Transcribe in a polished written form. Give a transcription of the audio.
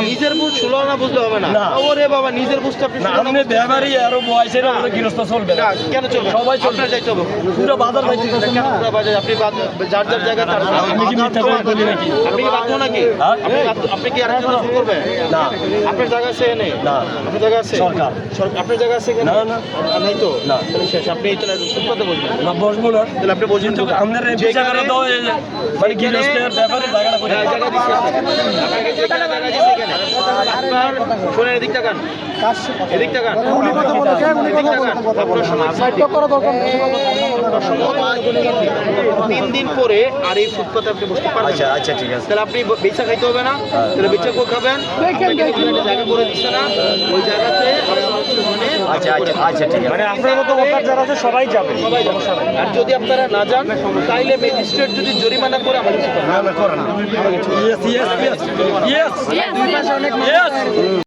নিজের বুঝ ষোলো না বুঝলে হবে না। ওরে বাবা নিজের বুঝতে আপনি আপনি ব্যবহারই আরো বয়সের আমরা গৃহস্থ চলবে না। কেন চলবে? সবাই চলবে। আপনার যাইতে হবে পুরো বাজার যাইতে হবে। কেন পুরো বাজার? আপনি যার যার জায়গায় তার আপনি কি মিথ্যা কথা বলি নাকি? আপনি কি বাধ্য নাকি? আপনি কি আরেকজন শুরু করবেন? না। আপনার জায়গা আছে এনে? না। আপনার জায়গা আছে? সরকার। আপনার জায়গা আছে এখানে? না, না। নাই তো? না। তাহলে শেষ। আপনি এই ফুটপাতে বসবেন। না বসবো না। তাহলে আপনি বসবেন কিন্তু আপনার এই বিচার করে দাও এই যে মানে গৃহস্থের ব্যাপারে জায়গাটা করে দাও। জায়গা দিচ্ছি আপনাকে যেখানে জায়গা দিচ্ছি এখানে আপনার ফোনের এদিক তাকান এদিক তাকান আপনার সময় 3 দিন পরে আর এই ফুটপাতে আপনি বসতে পারবেন। আচ্ছা আচ্ছা ঠিক আছে। তাহলে আপনি বেচা খাইতে হবে না, তাহলে বেচা কো খাবেন জায়গা করে দিচ্ছে না ওই জায়গাতে মানে আচ্ছা আচ্ছা আচ্ছা ঠিক আছে। মানে আপনার মতো ভোটার যারা আছে সবাই যাবে। সবাই যাবে। আর যদি আপনারা না যান তাইলে ম্যাজিস্ট্রেট যদি জরিমানা করে আমাদের না না করেন না। Yes yes yes yes yes